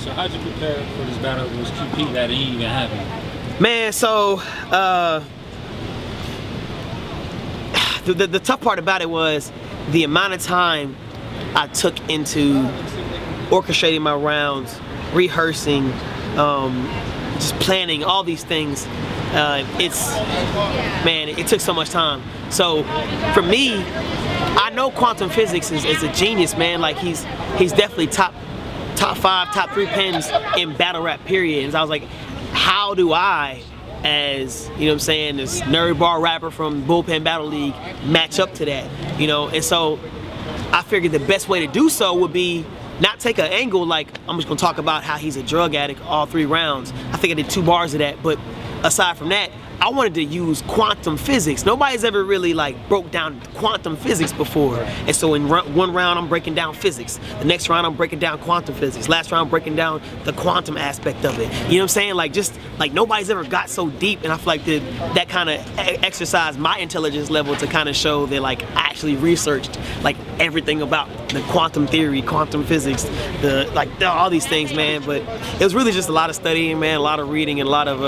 So how'd you prepare for this battle against QP that ain't even happening? Man, so the tough part about it was the amount of time I took into orchestrating my rounds, rehearsing, just planning, all these things. It took so much time. So for me, I know quantum physics is a genius, man. Like he's definitely top 5, top 3 pins in battle rap period. And so I was like, how do I, as, you know what I'm saying, this nerd bar rapper from Bullpen Battle League, match up to that, you know? And so I figured the best way to do so would be not take an angle like I'm just gonna talk about how he's a drug addict all 3 rounds. I think I did 2 bars of that, but aside from that, I wanted to use quantum physics. Nobody's ever really like broke down quantum physics before. And so in one round, I'm breaking down physics. The next round, I'm breaking down quantum physics. Last round, I'm breaking down the quantum aspect of it. You know what I'm saying? Like just like nobody's ever got so deep. And I feel like that kind of exercised my intelligence level to kind of show that like I actually researched like everything about the quantum theory, quantum physics, all these things, man. But it was really just a lot of studying, man, a lot of reading, and a lot of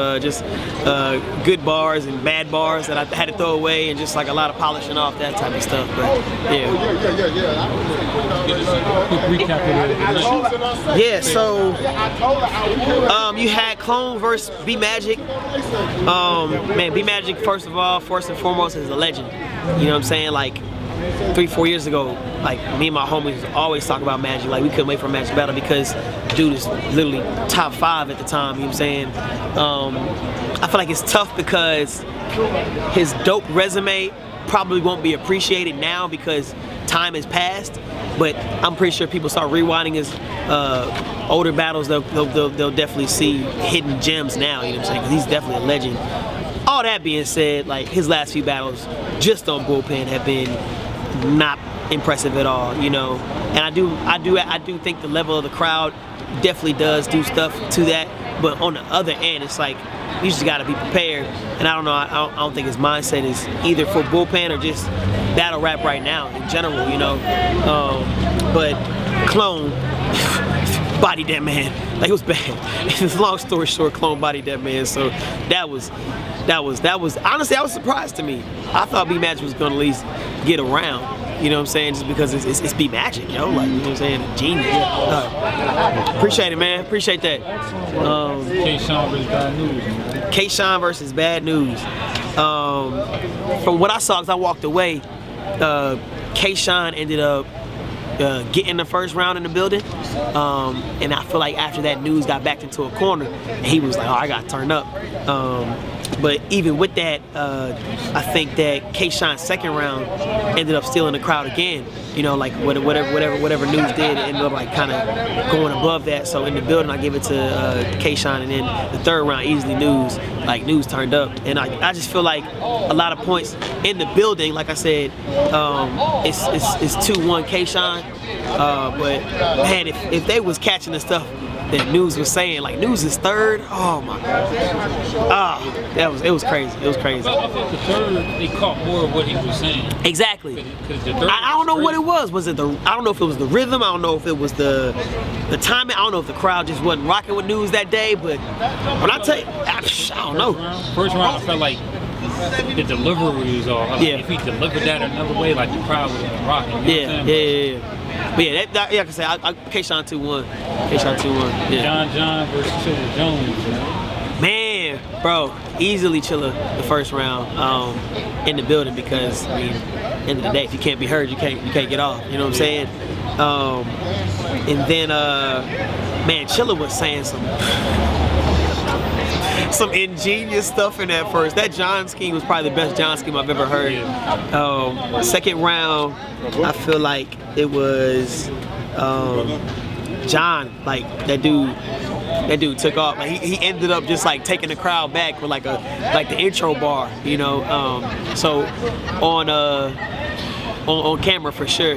good bars and bad bars that I had to throw away, and just like a lot of polishing off that type of stuff. But yeah. Quick recap of it. Yeah, so you had Clone versus B Magic. Man, B Magic, first and foremost, is a legend. You know what I'm saying? Like 3-4 years ago, like me and my homies always talk about Magic. Like we couldn't wait for a Magic battle because dude is literally top 5 at the time. You know what I'm saying? I feel like it's tough because his dope resume probably won't be appreciated now because time has passed. But I'm pretty sure people start rewinding his older battles. They'll definitely see hidden gems now. You know what I'm saying? Because he's definitely a legend. All that being said, like his last few battles, just on Bullpen, have been not impressive at all. You know, and I do think the level of the crowd definitely does do stuff to that. But on the other end, it's like you just gotta be prepared. And I don't know, I don't think his mindset is either for Bullpen or just battle rap right now in general, you know. But Clone bodied that man. Like it was bad. Long story short, Clone bodied that man. So that was honestly, I was surprised to me. I thought B Magic was gonna at least get around. You know what I'm saying? Just because it's B Magic, yo. Like, you know what I'm saying? Genius. Appreciate it, man. Appreciate that. K-Shine versus Bad News. K-Shine versus Bad News. From what I saw, because I walked away, K-Shine ended up getting the first round in the building. And I feel like after that, News got backed into a corner. And he was like, oh, I got to turn up. But even with that, I think that K-Shine's second round ended up stealing the crowd again. You know, like whatever News did, it ended up like kind of going above that. So in the building, I give it to K-Shine, and then the third round, easily News. Like News turned up, and I just feel like a lot of points in the building. Like I said, it's 2-1 K-Shine. But man, if they was catching the stuff that News was saying, like News is third. Oh my God! It was crazy. It was crazy. I thought the third, they caught more of what he was saying. Exactly. I don't know what it was. I don't know if it was the rhythm. I don't know if it was the timing. I don't know if the crowd just wasn't rocking with News that day. But when I tell you, I don't know. First round, I felt like the delivery was off. If he delivered that another way, like the crowd would have been rocking. You know Yeah. But yeah, like I said, K-Shine 2-1. K-Shine 2-1. Yeah. John versus Chilla Jones. Man, bro, easily Chilla the first round in the building because I mean, end of the day, if you can't be heard, you can't get off. You know what I'm saying? And then man, Chilla was saying some ingenious stuff in that first. That John scheme was probably the best John scheme I've ever heard. Second round, I feel like it was John, like that dude took off. Like he ended up just like taking the crowd back with like the intro bar, you know. So on camera for sure,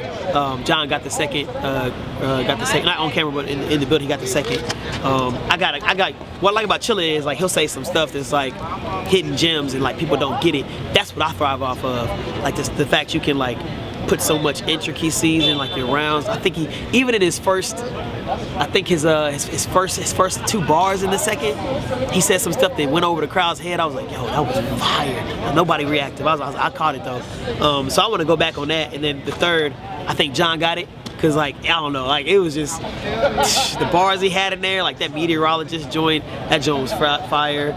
John got the second. Not on camera, but in the building, he got the second. What I like about Chilla is like he'll say some stuff that's like hidden gems and like people don't get it. That's what I thrive off of. Like the fact you can like put so much intricacies in like your rounds. I think he, even in his first I think his first 2 bars in the second, he said some stuff that went over the crowd's head. I was like, yo, that was fire. And nobody reacted. I caught it though. So I want to go back on that. And then the third, I think John got it. Cause like, I don't know, like it was just the bars he had in there, like that meteorologist joint, that joint was fire.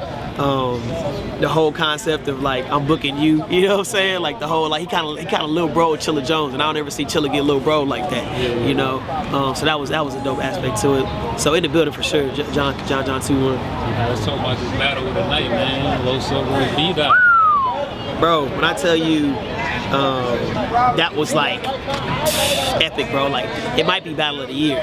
The whole concept of like, I'm booking you, you know what I'm saying? Like the whole, like he kind of little bro with Chilla Jones, and I don't ever see Chilla get little bro like that, you know? So that was a dope aspect to it. So in the building for sure, John 2-1. Let's talk about this battle of the night, man. Loso versus B-Dot. Bro, when I tell you, that was like epic, bro. Like it might be battle of the year.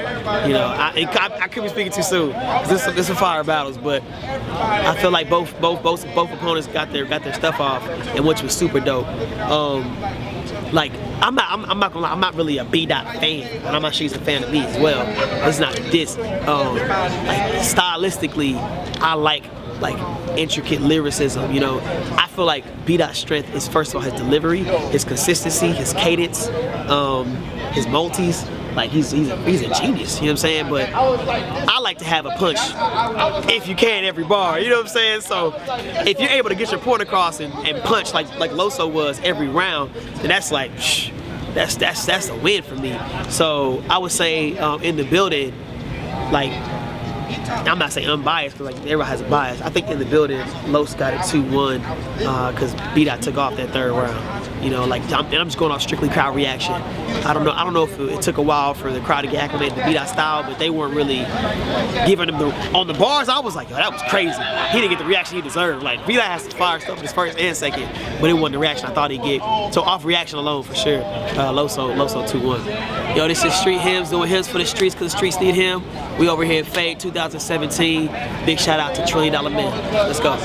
You know, I could be speaking too soon. This are fire battles, but I feel like both opponents got their stuff off, and which was super dope. Like I'm not gonna lie, I'm not really a B-Dot fan, and I'm not sure he's a fan of me as well. It's not a diss. Like stylistically, I like intricate lyricism, you know. I feel like B-Dot's strength is first of all his delivery, his consistency, his cadence, his multis. Like he's a genius, you know what I'm saying? But I like to have a punch if you can every bar, you know what I'm saying? So if you're able to get your point across and punch like Loso was every round, then that's like that's a win for me. So I would say in the building, like, I'm not saying unbiased because like everybody has a bias. I think in the building, Los got it 2-1 because B-Dot took off that third round. You know, like I'm just going off strictly crowd reaction. I don't know if it took a while for the crowd to get acclimated to B-Dot style, but they weren't really giving him on the bars. I was like, yo, that was crazy. He didn't get the reaction he deserved. Like B-Dot has some fire stuff in his first and second, but it wasn't the reaction I thought he'd get. So off reaction alone for sure, Loso 2-1. Yo, this is Street Hymns, doing hymns for the streets because the streets need him. We over here at Fade 2017. Big shout out to $1 Trillion Man. Let's go.